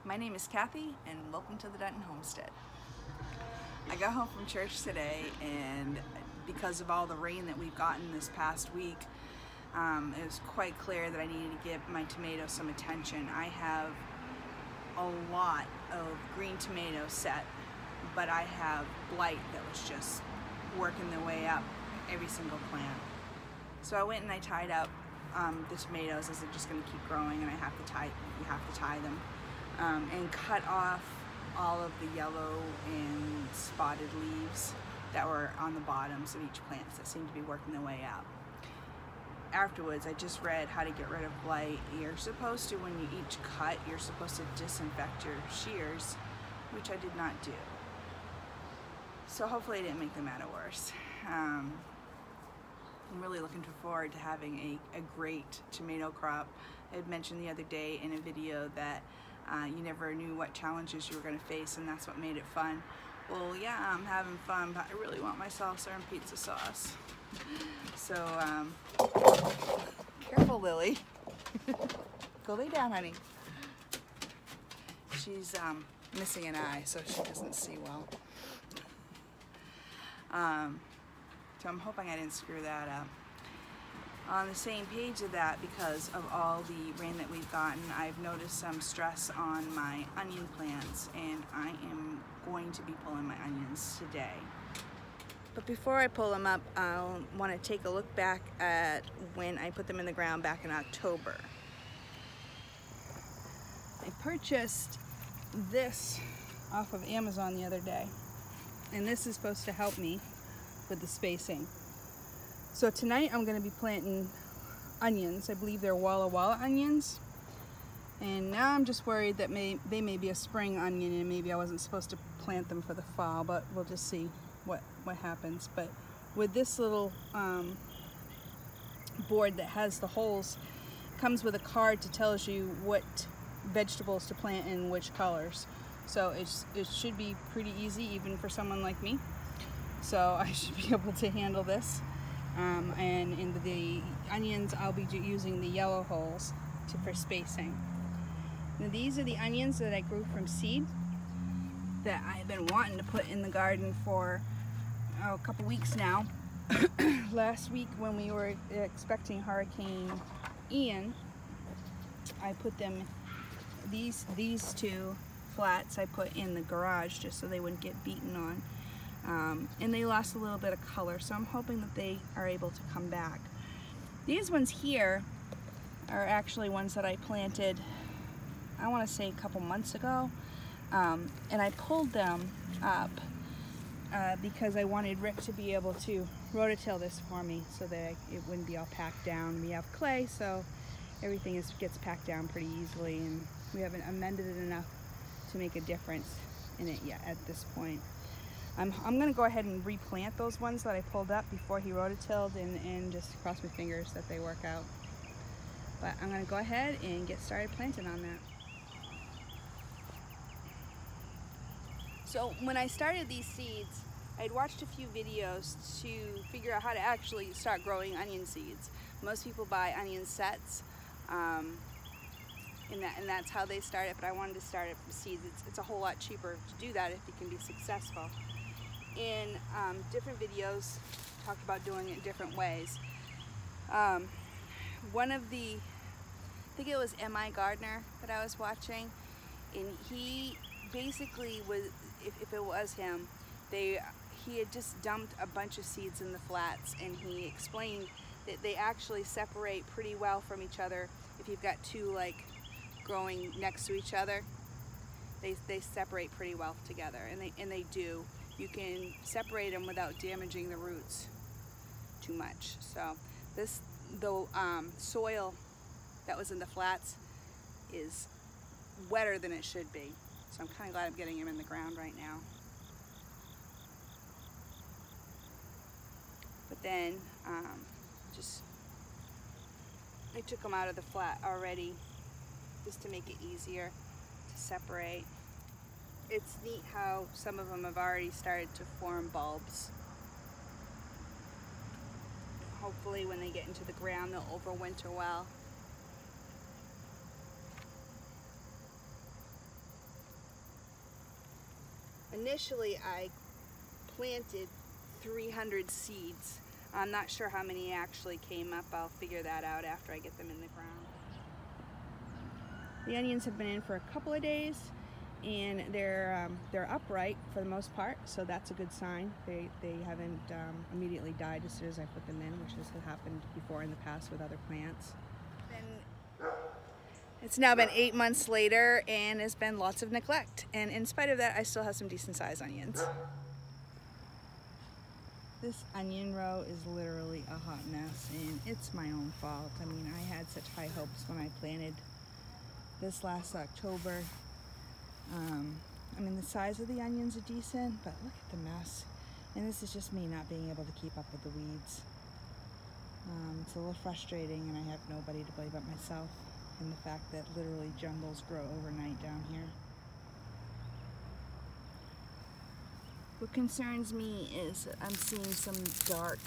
My name is Kathy and welcome to the Dutton Homestead. I got home from church today and because of all the rain that we've gotten this past week, it was quite clear that I needed to give my tomatoes some attention. I have a lot of green tomatoes set, but I have blight that was just working their way up every single plant. So I went and I tied up the tomatoes as they're just going to keep growing, and you have to tie them, and cut off all of the yellow and spotted leaves that were on the bottoms of each plant that seemed to be working their way out. Afterwards, I just read how to get rid of blight. You're supposed to, when you each cut, you're supposed to disinfect your shears, which I did not do. So hopefully I didn't make the matter worse. I'm really looking forward to having a great tomato crop. I had mentioned the other day in a video that you never knew what challenges you were going to face, and that's what made it fun. Well, yeah, I'm having fun, but I really want my salsa and pizza sauce. So, careful, Lily. Go lay down, honey. She's missing an eye, so she doesn't see well. So I'm hoping I didn't screw that up. On the same page of that, because of all the rain that we've gotten, I've noticed some stress on my onion plants, and I am going to be pulling my onions today. But before I pull them up, I want to take a look back at when I put them in the ground back in October. I purchased this off of Amazon the other day, and this is supposed to help me with the spacing. So tonight I'm going to be planting onions. I believe they're Walla Walla onions. And now I'm just worried that they may be a spring onion, and maybe I wasn't supposed to plant them for the fall, but we'll just see what happens. But with this little board that has the holes, comes with a card that tells you what vegetables to plant in which colors. So it should be pretty easy even for someone like me. So I should be able to handle this. And in the onions, I'll be using the yellow holes for spacing. Now these are the onions that I grew from seed that I've been wanting to put in the garden for a couple weeks now. Last week when we were expecting Hurricane Ian, I put them, these two flats I put in the garage just so they wouldn't get beaten on. And they lost a little bit of color, so I'm hoping that they are able to come back. These ones here are actually ones that I planted, I want to say a couple months ago, and I pulled them up because I wanted Rick to be able to rototill this for me so that it wouldn't be all packed down. We have clay, so everything gets packed down pretty easily, and we haven't amended it enough to make a difference in it yet at this point. I'm going to go ahead and replant those ones that I pulled up before he rototilled, and just cross my fingers that they work out. But I'm going to go ahead and get started planting on that. So when I started these seeds, I'd watched a few videos to figure out how to actually start growing onion seeds. Most people buy onion sets, and that's how they start it, but I wanted to start it from seeds. It's a whole lot cheaper to do that if you can be successful. In different videos, talked about doing it different ways. One of the, I think it was M.I. Gardner that I was watching, and he basically was, if it was him, he had just dumped a bunch of seeds in the flats, and he explained that they actually separate pretty well from each other. If you've got two like growing next to each other, they separate pretty well together, and they do. You can separate them without damaging the roots too much. So the soil that was in the flats is wetter than it should be. So I'm kind of glad I'm getting them in the ground right now. But then I took them out of the flat already just to make it easier to separate. It's neat how some of them have already started to form bulbs. Hopefully when they get into the ground they'll overwinter well. initially I planted 300 seeds. I'm not sure how many actually came up. I'll figure that out after I get them in the ground. The onions have been in for a couple of days, and they're upright for the most part, so that's a good sign. They haven't immediately died as soon as I put them in, which has happened before in the past with other plants. It's now been 8 months later, and there's been lots of neglect, and in spite of that I still have some decent sized onions. This onion row is literally a hot mess, and it's my own fault. I mean, I had such high hopes when I planted this last October. I mean, the size of the onions are decent, but look at the mess. And this is just me not being able to keep up with the weeds. It's a little frustrating, and I have nobody to blame but myself, and the fact that literally jungles grow overnight down here. What concerns me is I'm seeing some dark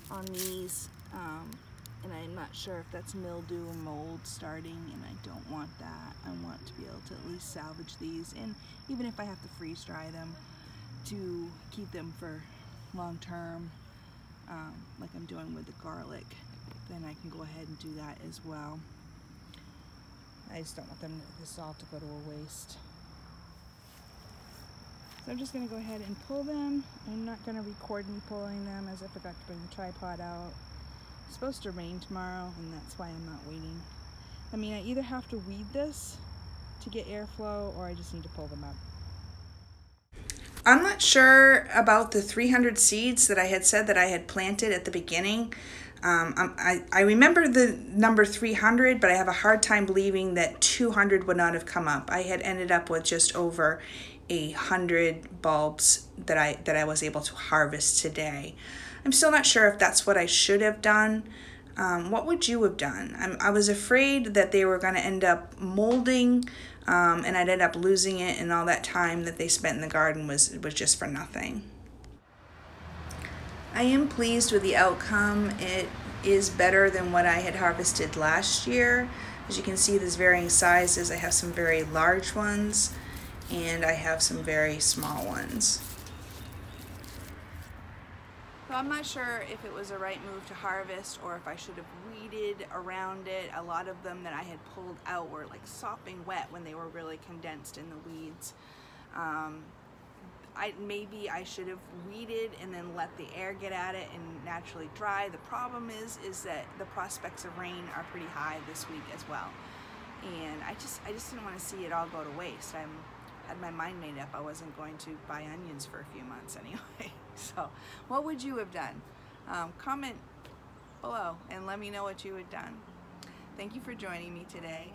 on these, and I'm not sure if that's mildew or mold starting, and I don't want that. I want to be able to at least salvage these, and even if I have to freeze dry them to keep them for long term, like I'm doing with the garlic, then I can go ahead and do that as well. I just don't want this all to go to a waste. So I'm just going to go ahead and pull them. I'm not going to record me pulling them, as I forgot to bring the tripod out. It's supposed to rain tomorrow, and that's why I'm not waiting. I mean, I either have to weed this to get airflow, or I just need to pull them up. I'm not sure about the 300 seeds that I had said that I had planted at the beginning. I remember the number 300, but I have a hard time believing that 200 would not have come up. I had ended up with just over 100 bulbs that I was able to harvest today. I'm still not sure if that's what I should have done. What would you have done? I was afraid that they were going to end up molding, and I'd end up losing it, and all that time that they spent in the garden was just for nothing. I am pleased with the outcome. It is better than what I had harvested last year. As you can see, there's varying sizes. I have some very large ones, and I have some very small ones. So I'm not sure if it was the right move to harvest, or if I should have weeded around it. A lot of them that I had pulled out were like sopping wet when they were really condensed in the weeds. Maybe I should have weeded and then let the air get at it and naturally dry. The problem is that the prospects of rain are pretty high this week as well. And I just didn't want to see it all go to waste. I had my mind made up. I wasn't going to buy onions for a few months anyway. So what would you have done? Comment below and let me know what you had done. Thank you for joining me today.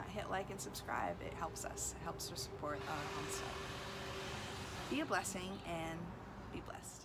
Hit like and subscribe. It helps us. It helps to support our homestead. Be a blessing and be blessed.